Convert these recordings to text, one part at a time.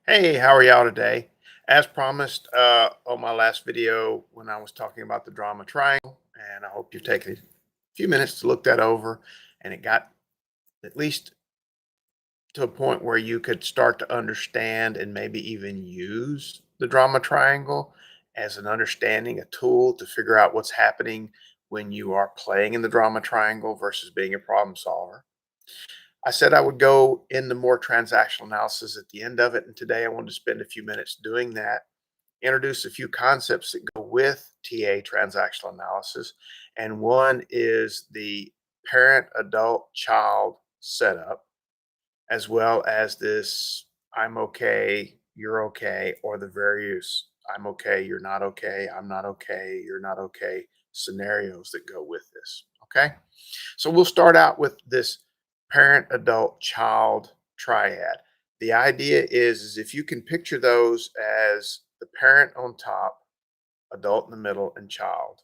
Hey, how are y'all today? As promised on my last video when I was talking about the drama triangle, and I hope you've taken a few minutes to look that over and it got at least to a point where you could start to understand and maybe even use the drama triangle as an understanding, a tool to figure out what's happening when you are playing in the drama triangle versus being a problem solver. I said I would go into more transactional analysis at the end of it, and today I wanted to spend a few minutes doing that, introduce a few concepts that go with TA transactional analysis. And one is the parent, adult, child setup, as well as this I'm okay, you're okay, or the various I'm okay, you're not okay, I'm not okay, you're not okay scenarios that go with this. Okay. So we'll start out with this parent, adult, child triad. The idea is if you can picture those as the parent on top, adult in the middle, and child.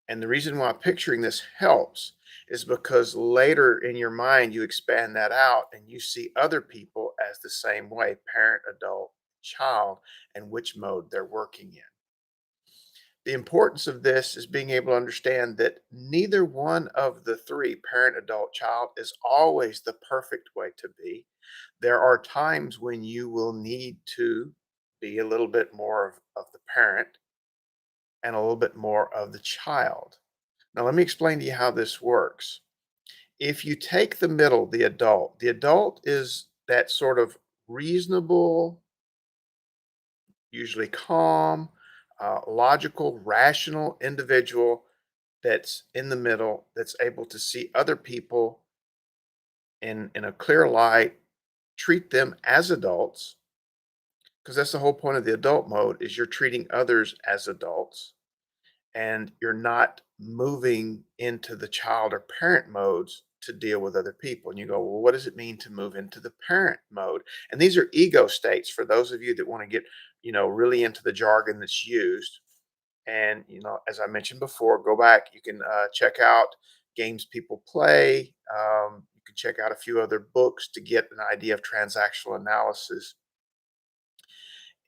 And the reason why picturing this helps is because later in your mind, you expand that out and you see other people as the same way parent, adult, child, and which mode they're working in. The importance of this is being able to understand that neither one of the three, parent, adult, child, is always the perfect way to be. There are times when you will need to be a little bit more of the parent and a little bit more of the child. Now, let me explain to you how this works. If you take the middle, the adult is that sort of reasonable, usually calm, logical, rational individual that's in the middle, that's able to see other people in a clear light, treat them as adults, because that's the whole point of the adult mode is you're treating others as adults and you're not moving into the child or parent modes to deal with other people. And you go, well, what does it mean to move into the parent mode? And these are ego states for those of you that want to get, really into the jargon that's used. And, as I mentioned before, go back. You can check out games people play. You can check out a few other books to get an idea of transactional analysis.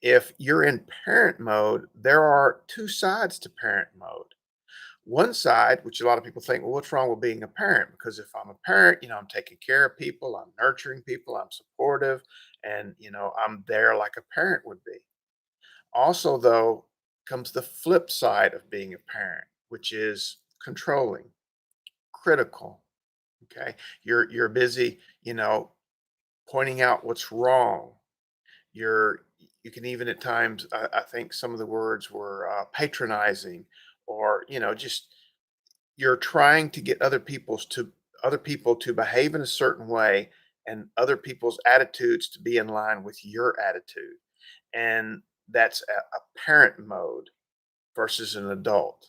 If you're in parent mode, there are two sides to parent mode. One side, which a lot of people think, well, what's wrong with being a parent? Because if I'm a parent, I'm taking care of people, I'm nurturing people, I'm supportive, and, I'm there like a parent would be. Also, though, comes the flip side of being a parent, which is controlling, critical. Okay. You're busy, pointing out what's wrong. You can even at times, I think some of the words were patronizing, or just you're trying to get other people to behave in a certain way and other people's attitudes to be in line with your attitude. And that's a parent mode versus an adult.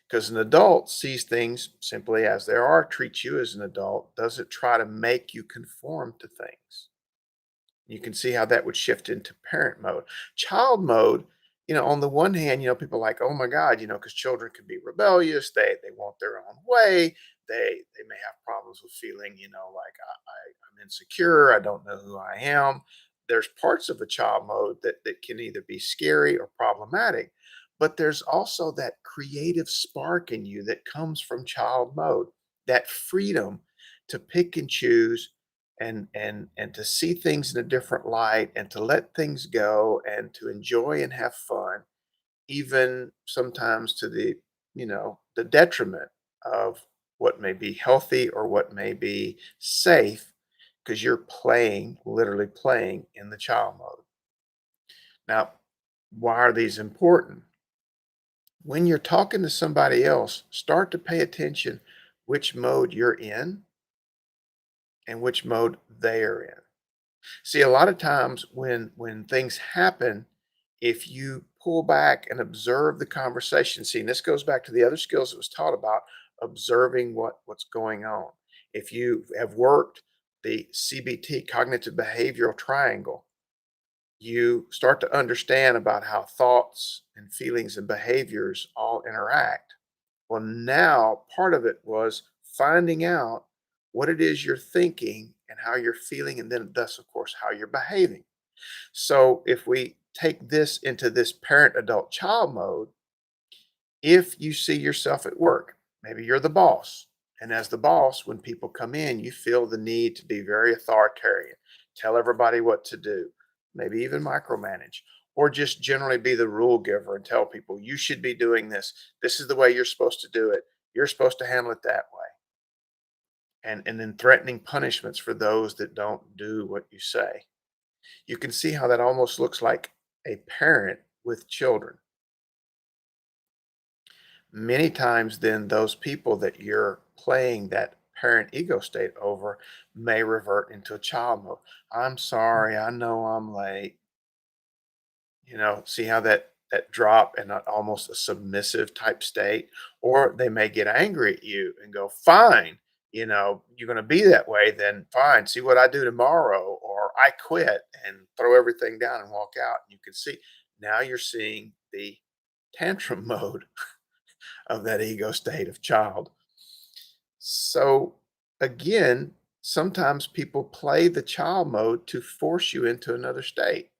Because an adult sees things simply as they are, treats you as an adult, doesn't try to make you conform to things. You can see how that would shift into parent mode. Child mode, on the one hand, people are like, oh my God, because children can be rebellious, they want their own way, they may have problems with feeling, like I'm insecure, I don't know who I am. There's parts of a child mode that can either be scary or problematic, but there's also that creative spark in you that comes from child mode, that freedom to pick and choose and to see things in a different light and to let things go and to enjoy and have fun, even sometimes to the detriment of what may be healthy or what may be safe, because you're playing, literally playing in the child mode. Now, why are these important? When you're talking to somebody else, start to pay attention which mode you're in and which mode they are in. See, a lot of times when things happen, if you pull back and observe the conversation, see, and this goes back to the other skills that was taught about observing what's going on. If you have worked the CBT, cognitive behavioral triangle, you start to understand about how thoughts and feelings and behaviors all interact. Well, now part of it was finding out what it is you're thinking and how you're feeling, and then thus, of course, how you're behaving. So if we take this into this parent adult child mode, if you see yourself at work, maybe you're the boss. And as the boss, when people come in, you feel the need to be very authoritarian, tell everybody what to do, maybe even micromanage, or just generally be the rule giver and tell people, you should be doing this. This is the way you're supposed to do it. You're supposed to handle it that way. And then threatening punishments for those that don't do what you say. You can see how that almost looks like a parent with children. Many times then those people that you're playing that parent ego state over may revert into a child mode. I'm sorry, I know I'm late. See how that drop and almost a submissive type state, or they may get angry at you and go, "Fine, you're going to be that way, then fine. See what I do tomorrow, or I quit," and throw everything down and walk out. You can see now you're seeing the tantrum mode of that ego state of child. So again, sometimes people play the child mode to force you into another state.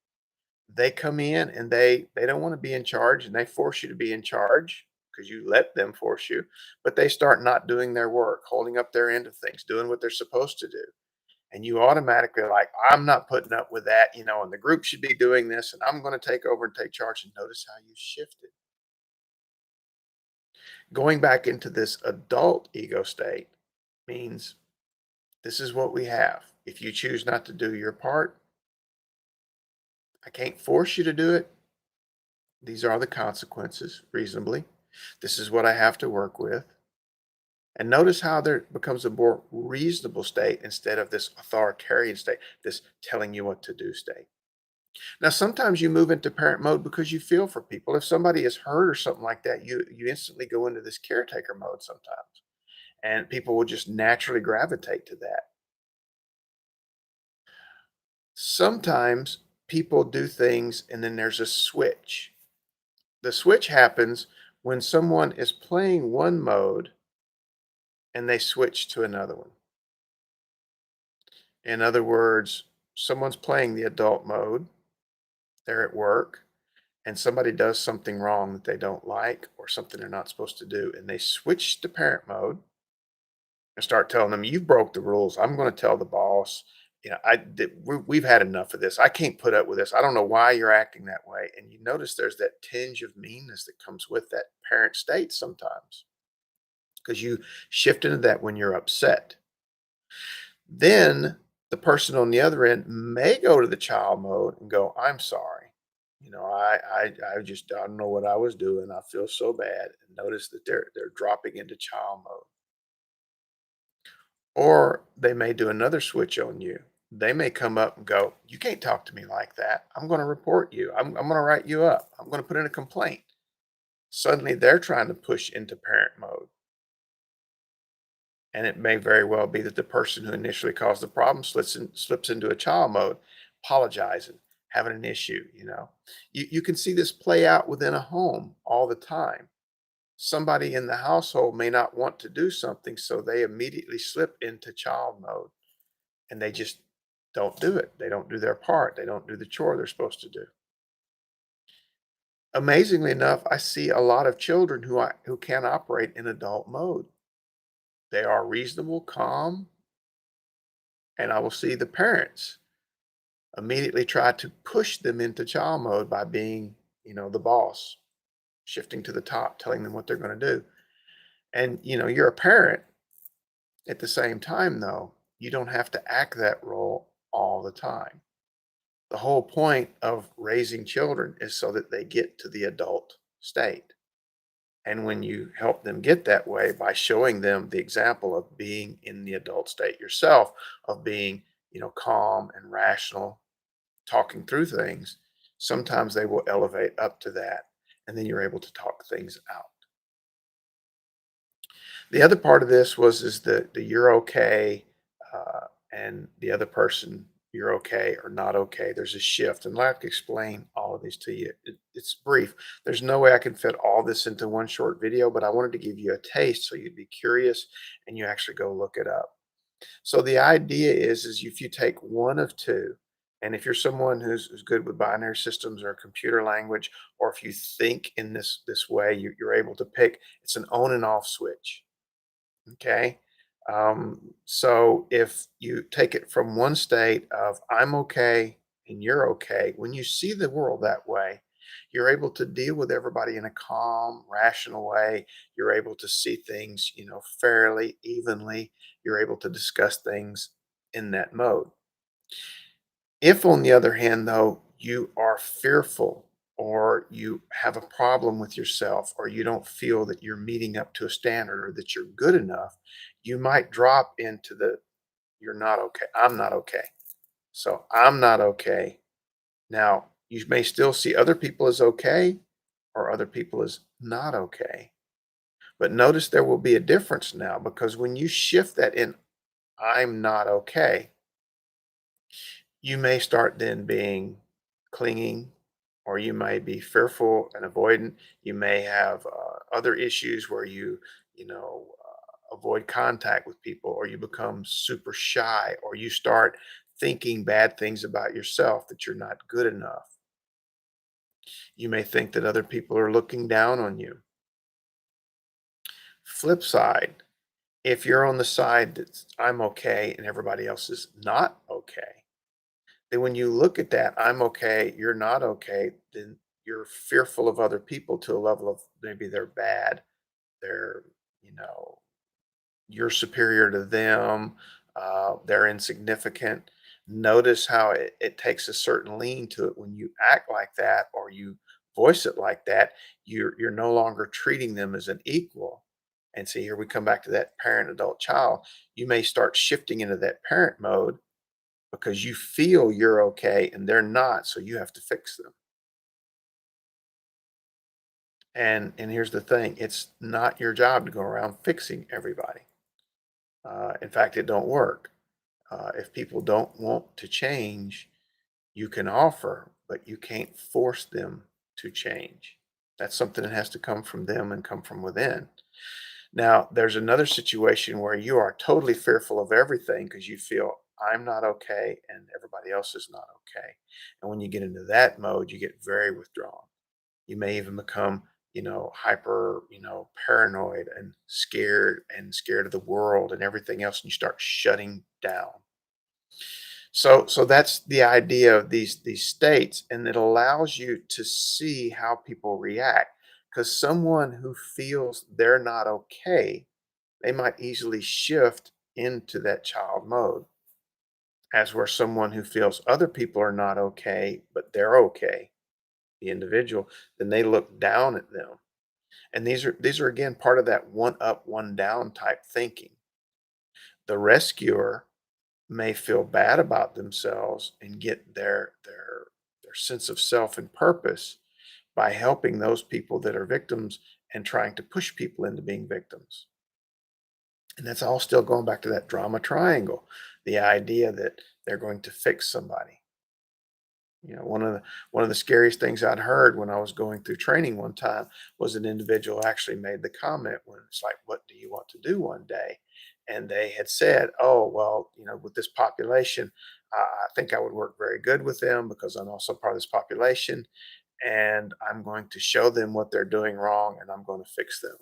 They come in and they don't want to be in charge and they force you to be in charge because you let them force you, but they start not doing their work, holding up their end of things, doing what they're supposed to do. And you automatically are like, I'm not putting up with that, and the group should be doing this and I'm going to take over and take charge. And notice how you shifted. Going back into this adult ego state means this is what we have. If you choose not to do your part, I can't force you to do it. These are the consequences, reasonably. This is what I have to work with. And notice how there becomes a more reasonable state instead of this authoritarian state, this telling you what to do state. Now, sometimes you move into parent mode because you feel for people. If somebody is hurt or something like that, you instantly go into this caretaker mode sometimes. And people will just naturally gravitate to that. Sometimes people do things and then there's a switch. The switch happens when someone is playing one mode and they switch to another one. In other words, someone's playing the adult mode, they're at work, and somebody does something wrong that they don't like or something they're not supposed to do, and they switch to parent mode and start telling them, "You broke the rules. I'm going to tell the boss. We've had enough of this. I can't put up with this. I don't know why you're acting that way." And you notice there's that tinge of meanness that comes with that parent state sometimes because you shift into that when you're upset. Then the person on the other end may go to the child mode and go, "I'm sorry. I just I don't know what I was doing. I feel so bad." And notice that they're dropping into child mode. Or they may do another switch on you. They may come up and go, "You can't talk to me like that. I'm going to report you. I'm going to write you up. I'm going to put in a complaint." Suddenly they're trying to push into parent mode. And it may very well be that the person who initially caused the problem slips into a child mode, apologizing, having an issue. You can see this play out within a home all the time. Somebody in the household may not want to do something, so they immediately slip into child mode and they just don't do it. They don't do their part. They don't do the chore they're supposed to do. Amazingly enough, I see a lot of children who can operate in adult mode. They are reasonable, calm, and I will see the parents immediately try to push them into child mode by being, the boss, shifting to the top, telling them what they're going to do. And, you're a parent at the same time, though. You don't have to act that role all the time. The whole point of raising children is so that they get to the adult state. And when you help them get that way by showing them the example of being in the adult state yourself, of being, calm and rational, talking through things, sometimes they will elevate up to that. And then you're able to talk things out. The other part of this is the you're okay, and the other person, you're okay or not okay. There's a shift. And I'd like to explain all of these to you. It's brief. There's no way I can fit all this into one short video, but I wanted to give you a taste so you'd be curious and you actually go look it up. So the idea is if you take one of two, And if you're someone who's good with binary systems or computer language, or if you think in this way, you're able to pick. It's an on and off switch. Okay. So if you take it from one state of I'm okay and you're okay, when you see the world that way, you're able to deal with everybody in a calm, rational way. You're able to see things, fairly, evenly. You're able to discuss things in that mode. If, on the other hand, though, you are fearful or you have a problem with yourself or you don't feel that you're meeting up to a standard or that you're good enough, you might drop into the you're not okay. I'm not okay. So I'm not okay. Now, you may still see other people as okay or other people as not okay. But notice there will be a difference now because when you shift that in, I'm not okay, you may start then being clinging, or you may be fearful and avoidant. You may have other issues where avoid contact with people, or you become super shy, or you start thinking bad things about yourself that you're not good enough. You may think that other people are looking down on you. Flip side, if you're on the side that I'm okay and everybody else is not okay, then when you look at that, I'm okay, you're not okay, then you're fearful of other people to a level of maybe they're bad, they're, you know, you're superior to them, they're insignificant. Notice how it takes a certain lean to it when you act like that or you voice it like that. You're no longer treating them as an equal. And see, here we come back to that parent, adult, child. You may start shifting into that parent mode because you feel you're okay and they're not, so you have to fix them. And here's the thing, it's not your job to go around fixing everybody. In fact, it don't work. If people don't want to change, you can offer, but you can't force them to change. That's something that has to come from them and come from within. Now, there's another situation where you are totally fearful of everything because you feel I'm not okay and everybody else is not okay. And when you get into that mode, you get very withdrawn. You may even become, hyper, paranoid and scared of the world and everything else, and you start shutting down. So that's the idea of these states, and it allows you to see how people react. Because someone who feels they're not okay, they might easily shift into that child mode. As where someone who feels other people are not okay, but they're okay, the individual, then they look down at them. And these are again part of that one up, one down type thinking. The rescuer may feel bad about themselves and get their sense of self and purpose by helping those people that are victims and trying to push people into being victims. And that's all still going back to that drama triangle, the idea that they're going to fix somebody. One of the scariest things I'd heard when I was going through training one time was an individual actually made the comment when it's like, "What do you want to do one day?" And they had said, "Oh, well, with this population, I think I would work very good with them because I'm also part of this population, and I'm going to show them what they're doing wrong, and I'm going to fix them."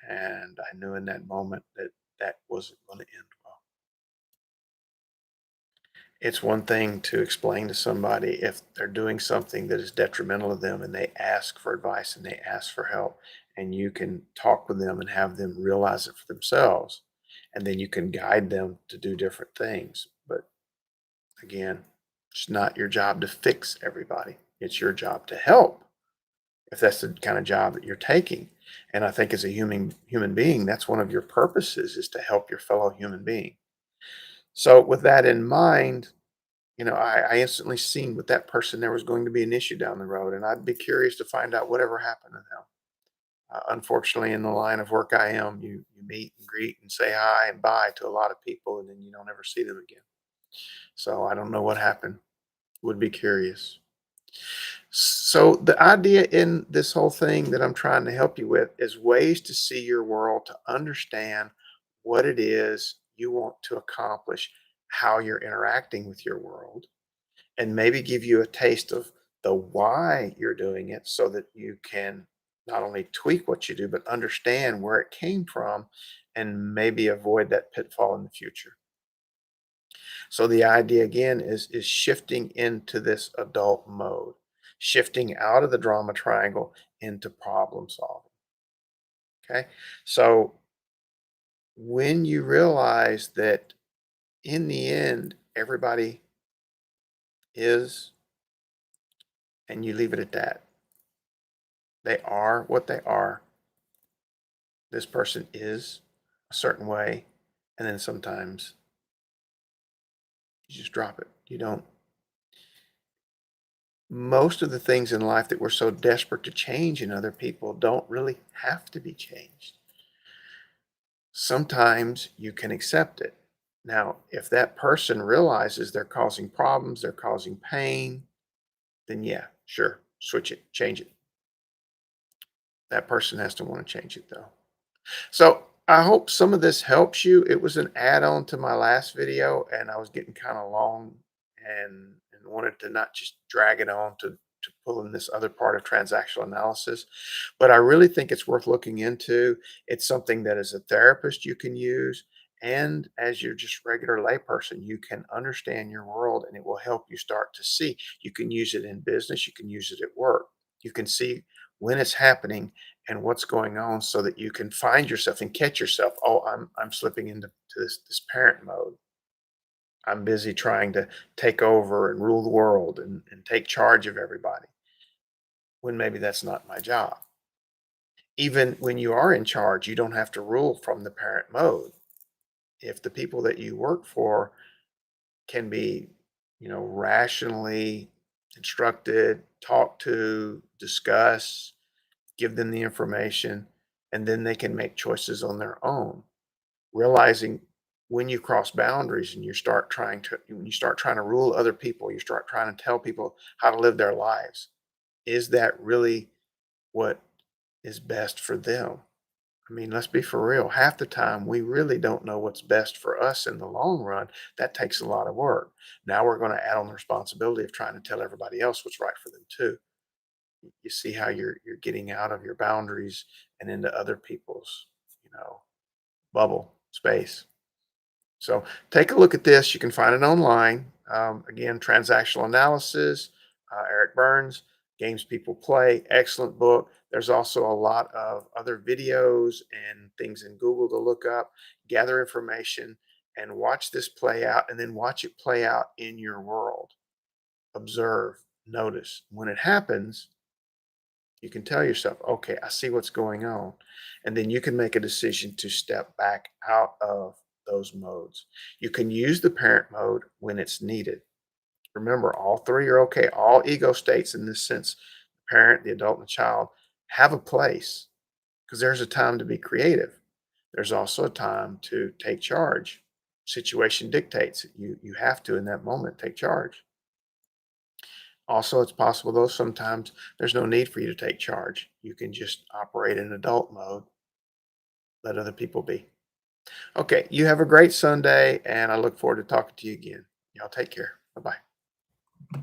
And I knew in that moment that that wasn't going to end well. It's one thing to explain to somebody if they're doing something that is detrimental to them and they ask for advice and they ask for help, and you can talk with them and have them realize it for themselves. And then you can guide them to do different things. But again, it's not your job to fix everybody, it's your job to help if that's the kind of job that you're taking. And I think as a human being, that's one of your purposes is to help your fellow human being. So with that in mind, I instantly seen with that person there was going to be an issue down the road, and I'd be curious to find out whatever happened to them. Unfortunately, in the line of work I am, you meet and greet and say hi and bye to a lot of people, and then you don't ever see them again. So I don't know what happened. Would be curious. So the idea in this whole thing that I'm trying to help you with is ways to see your world, to understand what it is you want to accomplish, how you're interacting with your world, and maybe give you a taste of the why you're doing it so that you can not only tweak what you do, but understand where it came from and maybe avoid that pitfall in the future. So the idea again is shifting into this adult mode, shifting out of the drama triangle into problem solving. Okay. So when you realize that in the end, everybody is, and you leave it at that, they are what they are. This person is a certain way. And then sometimes you just drop it. You don't. Most of the things in life that we're so desperate to change in other people don't really have to be changed. Sometimes you can accept it. Now, if that person realizes they're causing problems, they're causing pain, then yeah, sure, switch it, change it. That person has to want to change it though. So I hope some of this helps you. It was an add-on to my last video, and I was getting kind of long and wanted to not just drag it on to pull in this other part of transactional analysis. But I really think it's worth looking into. It's something that as a therapist you can use, and as you're just regular layperson, you can understand your world, and it will help you start to see. You can use it in business, you can use it at work. You can see when it's happening and what's going on so that you can find yourself and catch yourself. Oh, I'm slipping into this parent mode. I'm busy trying to take over and rule the world and take charge of everybody when maybe that's not my job. Even when you are in charge, you don't have to rule from the parent mode. If the people that you work for can be, rationally instructed, talked to, discuss, give them the information, and then they can make choices on their own. Realizing when you cross boundaries and when you start trying to rule other people, you start trying to tell people how to live their lives. Is that really what is best for them? I mean, let's be for real. Half the time, we really don't know what's best for us in the long run. That takes a lot of work. Now we're going to add on the responsibility of trying to tell everybody else what's right for them too. You see how you're getting out of your boundaries and into other people's, bubble space. So take a look at this. You can find it online. Again, Transactional Analysis, Eric Burns, Games People Play, excellent book. There's also a lot of other videos and things in Google to look up, gather information, and watch this play out, and then watch it play out in your world. Observe, notice. When it happens, you can tell yourself, okay, I see what's going on. And then you can make a decision to step back out of those modes. You can use the parent mode when it's needed. Remember, all three are okay. All ego states in this sense, the parent, the adult, and the child, have a place because there's a time to be creative. There's also a time to take charge. Situation dictates it. You have to, in that moment, take charge. Also, it's possible, though, sometimes there's no need for you to take charge. You can just operate in adult mode, let other people be. Okay, you have a great Sunday, and I look forward to talking to you again. Y'all take care. Bye bye.